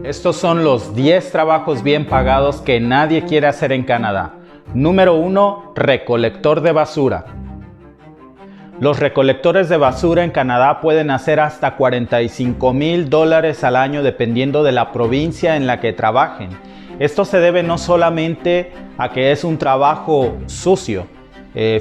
Estos son los 10 trabajos bien pagados que nadie quiere hacer en Canadá. Número 1. Recolector de basura. Los recolectores de basura en Canadá pueden hacer hasta $45,000 al año dependiendo de la provincia en la que trabajen. Esto se debe no solamente a que es un trabajo sucio,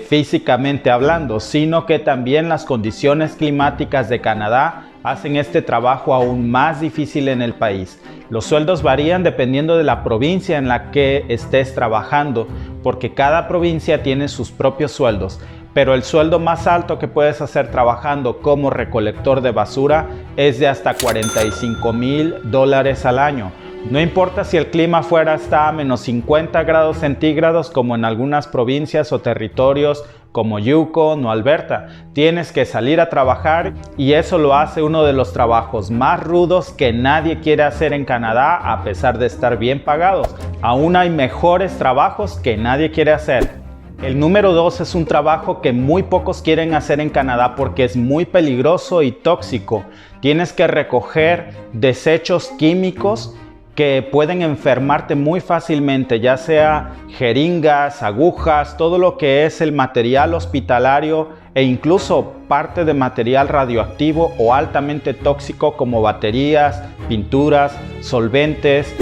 físicamente hablando, sino que también las condiciones climáticas de Canadá hacen este trabajo aún más difícil en el país. Los sueldos varían dependiendo de la provincia en la que estés trabajando, porque cada provincia tiene sus propios sueldos. Pero el sueldo más alto que puedes hacer trabajando como recolector de basura es de hasta $45,000 al año. No importa si el clima fuera hasta a menos 50 grados centígrados como en algunas provincias o territorios como Yukon o Alberta, tienes que salir a trabajar y eso lo hace uno de los trabajos más rudos que nadie quiere hacer en Canadá a pesar de estar bien pagados. Aún hay mejores trabajos que nadie quiere hacer. El número 2 es un trabajo que muy pocos quieren hacer en Canadá porque es muy peligroso y tóxico. Tienes que recoger desechos químicos que pueden enfermarte muy fácilmente, ya sea jeringas, agujas, todo lo que es el material hospitalario e incluso parte de material radioactivo o altamente tóxico como baterías, pinturas, solventes,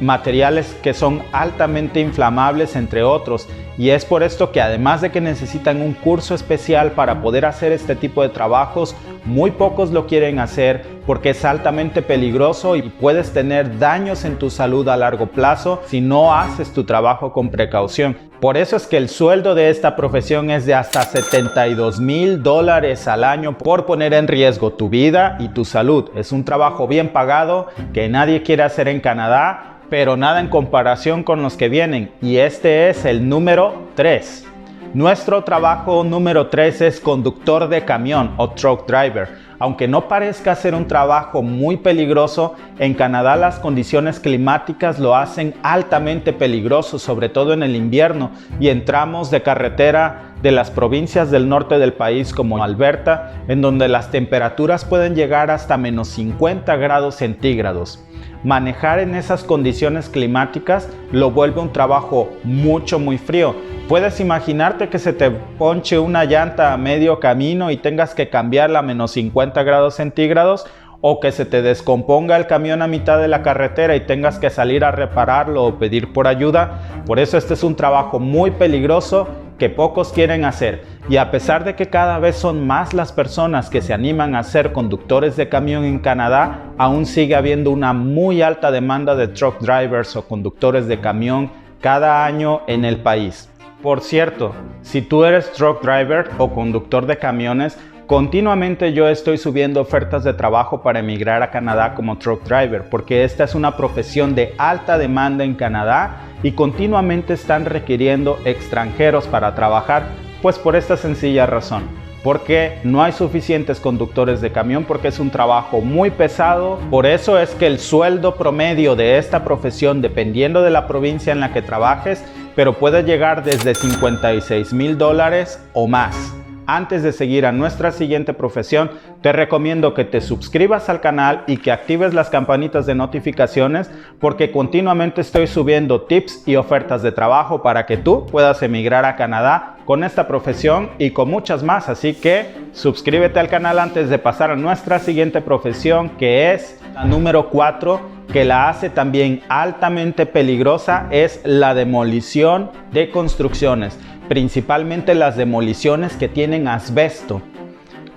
materiales que son altamente inflamables, entre otros. Y es por esto que además de que necesitan un curso especial para poder hacer este tipo de trabajos, muy pocos lo quieren hacer porque es altamente peligroso y puedes tener daños en tu salud a largo plazo si no haces tu trabajo con precaución. Por eso es que el sueldo de esta profesión es de hasta $72,000 al año por poner en riesgo tu vida y tu salud. Es un trabajo bien pagado que nadie quiere hacer en Canadá, pero nada en comparación con los que vienen, y este es el número 3. Nuestro trabajo número 3 es conductor de camión o truck driver. Aunque no parezca ser un trabajo muy peligroso, en Canadá las condiciones climáticas lo hacen altamente peligroso, sobre todo en el invierno y en tramos de carretera de las provincias del norte del país como Alberta, en donde las temperaturas pueden llegar hasta menos 50 grados centígrados. Manejar en esas condiciones climáticas lo vuelve un trabajo muy frío. Puedes imaginarte que se te ponche una llanta a medio camino y tengas que cambiarla a menos 50 grados centígrados, o que se te descomponga el camión a mitad de la carretera y tengas que salir a repararlo o pedir por ayuda. Por eso este es un trabajo muy peligroso que pocos quieren hacer. Y a pesar de que cada vez son más las personas que se animan a ser conductores de camión en Canadá, aún sigue habiendo una muy alta demanda de truck drivers o conductores de camión cada año en el país. Por cierto, si tú eres truck driver o conductor de camiones, continuamente yo estoy subiendo ofertas de trabajo para emigrar a Canadá como truck driver, porque esta es una profesión de alta demanda en Canadá y continuamente están requiriendo extranjeros para trabajar, pues por esta sencilla razón, porque no hay suficientes conductores de camión, porque es un trabajo muy pesado. Por eso es que el sueldo promedio de esta profesión, dependiendo de la provincia en la que trabajes, pero puede llegar desde $56,000 o más. Antes de seguir a nuestra siguiente profesión, te recomiendo que te suscribas al canal y que actives las campanitas de notificaciones, porque continuamente estoy subiendo tips y ofertas de trabajo para que tú puedas emigrar a Canadá con esta profesión y con muchas más. Así que suscríbete al canal antes de pasar a nuestra siguiente profesión, que es la número 4, que la hace también altamente peligrosa, es la demolición de construcciones. Principalmente las demoliciones que tienen asbesto.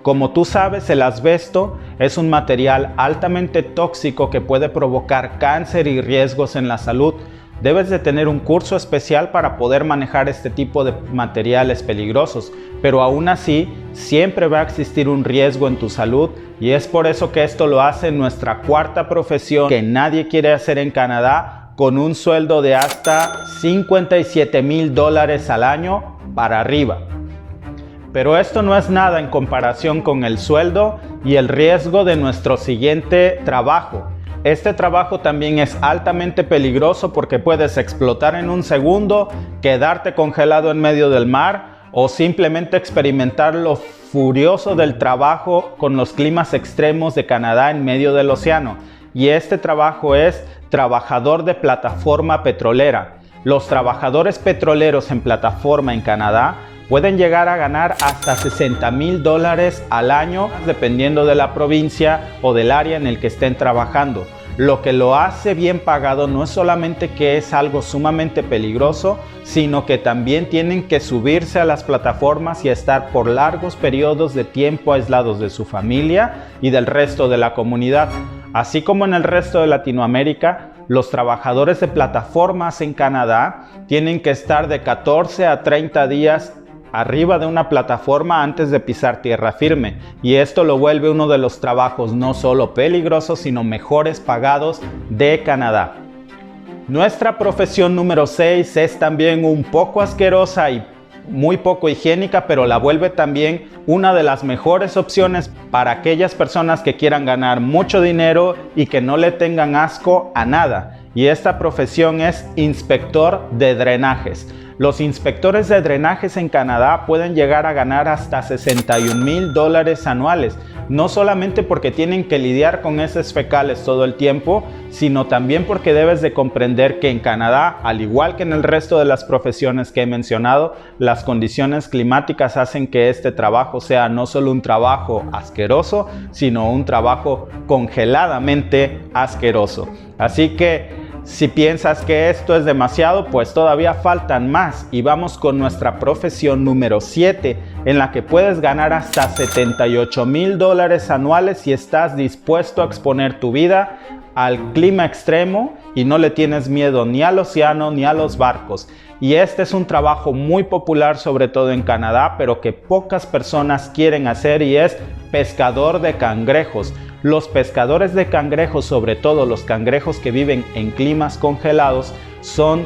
Como tú sabes, el asbesto es un material altamente tóxico que puede provocar cáncer y riesgos en la salud. Debes de tener un curso especial para poder manejar este tipo de materiales peligrosos, pero aún así siempre va a existir un riesgo en tu salud, y es por eso que esto lo hace nuestra cuarta profesión que nadie quiere hacer en Canadá, con un sueldo de hasta $57,000 al año para arriba. Pero esto no es nada en comparación con el sueldo y el riesgo de nuestro siguiente trabajo. Este trabajo también es altamente peligroso porque puedes explotar en un segundo, quedarte congelado en medio del mar o simplemente experimentar lo furioso del trabajo con los climas extremos de Canadá en medio del océano. y este trabajo es trabajador de plataforma petrolera. Los trabajadores petroleros en plataforma en Canadá pueden llegar a ganar hasta $60,000 al año, dependiendo de la provincia o del área en el que estén trabajando. Lo que lo hace bien pagado no es solamente que es algo sumamente peligroso, sino que también tienen que subirse a las plataformas y estar por largos periodos de tiempo aislados de su familia y del resto de la comunidad. Así como en el resto de Latinoamérica, los trabajadores de plataformas en Canadá tienen que estar de 14 a 30 días arriba de una plataforma antes de pisar tierra firme, y esto lo vuelve uno de los trabajos no solo peligrosos, sino mejores pagados de Canadá. Nuestra profesión número 6 es también un poco asquerosa y muy poco higiénica, pero la vuelve también una de las mejores opciones para aquellas personas que quieran ganar mucho dinero y que no le tengan asco a nada. Y esta profesión es inspector de drenajes. Los inspectores de drenajes en Canadá pueden llegar a ganar hasta $61,000 anuales, no solamente porque tienen que lidiar con heces fecales todo el tiempo, sino también porque debes de comprender que en Canadá, al igual que en el resto de las profesiones que he mencionado, las condiciones climáticas hacen que este trabajo sea no solo un trabajo asqueroso, sino un trabajo congeladamente asqueroso. Así que si piensas que esto es demasiado, pues todavía faltan más, y vamos con nuestra profesión número 7, en la que puedes ganar hasta $78,000 anuales si estás dispuesto a exponer tu vida al clima extremo y no le tienes miedo ni al océano ni a los barcos. Y este es un trabajo muy popular, sobre todo en Canadá, pero que pocas personas quieren hacer, y es pescador de cangrejos. Los pescadores de cangrejos, sobre todo los cangrejos que viven en climas congelados, son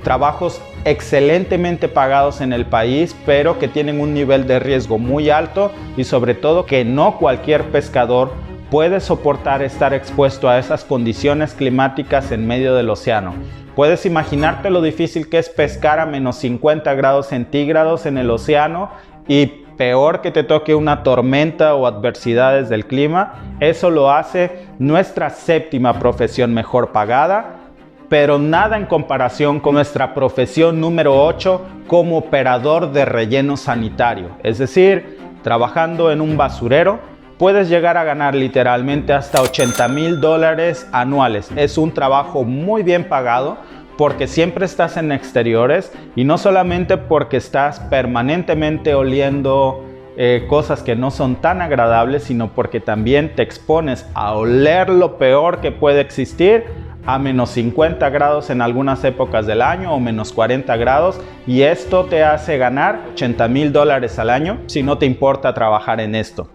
trabajos excelentemente pagados en el país, pero que tienen un nivel de riesgo muy alto, y sobre todo que no cualquier pescador puede soportar estar expuesto a esas condiciones climáticas en medio del océano. Puedes imaginarte lo difícil que es pescar a menos 50 grados centígrados en el océano, y peor que te toque una tormenta o adversidades del clima. Eso lo hace nuestra séptima profesión mejor pagada, pero nada en comparación con nuestra profesión número 8 como operador de relleno sanitario. Es decir, trabajando en un basurero, puedes llegar a ganar literalmente hasta $80,000 anuales. Es un trabajo muy bien pagado, porque siempre estás en exteriores, y no solamente porque estás permanentemente oliendo cosas que no son tan agradables, sino porque también te expones a oler lo peor que puede existir, a menos 50 grados en algunas épocas del año o menos 40 grados, y esto te hace ganar $80,000 al año si no te importa trabajar en esto.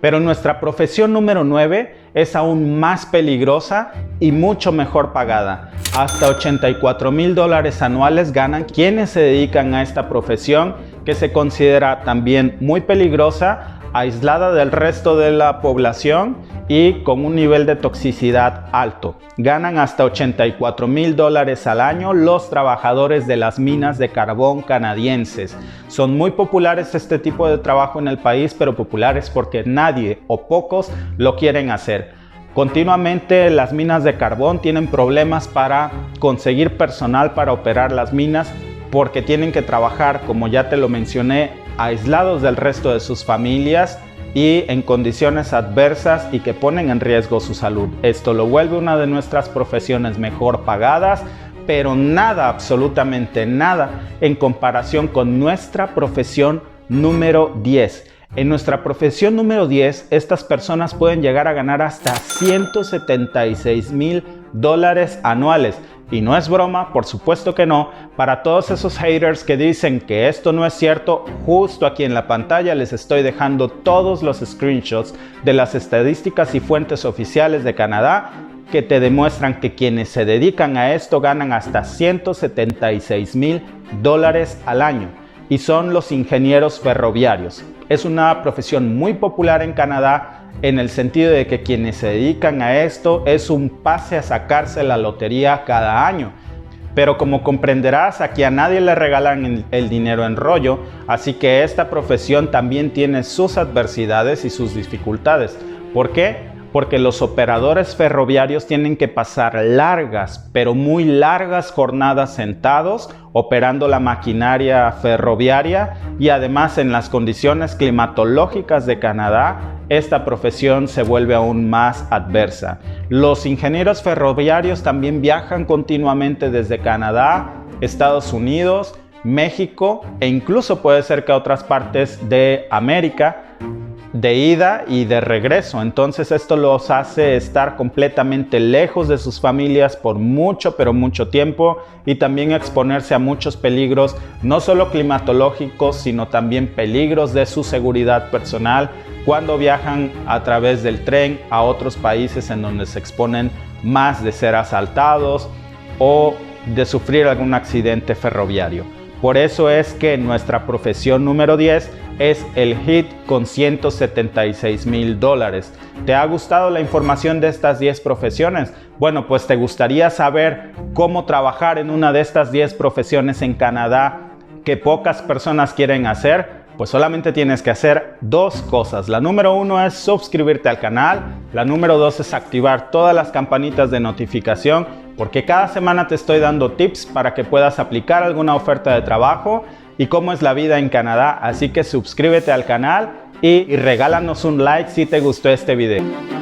Pero nuestra profesión número 9 es aún más peligrosa y mucho mejor pagada. Hasta $84,000 anuales ganan quienes se dedican a esta profesión, que se considera también muy peligrosa, aislada del resto de la población y con un nivel de toxicidad alto. Ganan hasta $84,000 al año los trabajadores de las minas de carbón canadienses. Son muy populares este tipo de trabajo en el país, pero populares porque nadie o pocos lo quieren hacer. Continuamente las minas de carbón tienen problemas para conseguir personal para operar las minas, porque tienen que trabajar, como ya te lo mencioné, aislados del resto de sus familias y en condiciones adversas y que ponen en riesgo su salud. Esto lo vuelve una de nuestras profesiones mejor pagadas, pero nada, absolutamente nada, en comparación con nuestra profesión número 10. En nuestra profesión número 10, estas personas pueden llegar a ganar hasta $176,000 anuales. Y no es broma, por supuesto que no. Para todos esos haters que dicen que esto no es cierto, justo aquí en la pantalla les estoy dejando todos los screenshots de las estadísticas y fuentes oficiales de Canadá que te demuestran que quienes se dedican a esto ganan hasta $176,000 al año, y son los ingenieros ferroviarios. Es una profesión muy popular en Canadá, en el sentido de que quienes se dedican a esto es un pase a sacarse la lotería cada año. Pero como comprenderás, aquí a nadie le regalan el dinero en rollo, así que esta profesión también tiene sus adversidades y sus dificultades. ¿Por qué? porque los operadores ferroviarios tienen que pasar largas, pero muy largas jornadas sentados, operando la maquinaria ferroviaria, y además en las condiciones climatológicas de Canadá, esta profesión se vuelve aún más adversa. Los ingenieros ferroviarios también viajan continuamente desde Canadá, Estados Unidos, México e incluso puede ser que a otras partes de América, de ida y de regreso. Entonces esto los hace estar completamente lejos de sus familias por mucho, pero mucho tiempo, y también exponerse a muchos peligros, no solo climatológicos, sino también peligros de su seguridad personal cuando viajan a través del tren a otros países en donde se exponen más de ser asaltados o de sufrir algún accidente ferroviario. Por eso es que nuestra profesión número 10 es el HIT con $176,000. ¿Te ha gustado la información de estas 10 profesiones? Bueno, pues te gustaría saber cómo trabajar en una de estas 10 profesiones en Canadá que pocas personas quieren hacer. Pues solamente tienes que hacer dos cosas. La número 1 es suscribirte al canal. La número 2 es activar todas las campanitas de notificación, porque cada semana te estoy dando tips para que puedas aplicar alguna oferta de trabajo y cómo es la vida en Canadá. Así que suscríbete al canal y regálanos un like si te gustó este video.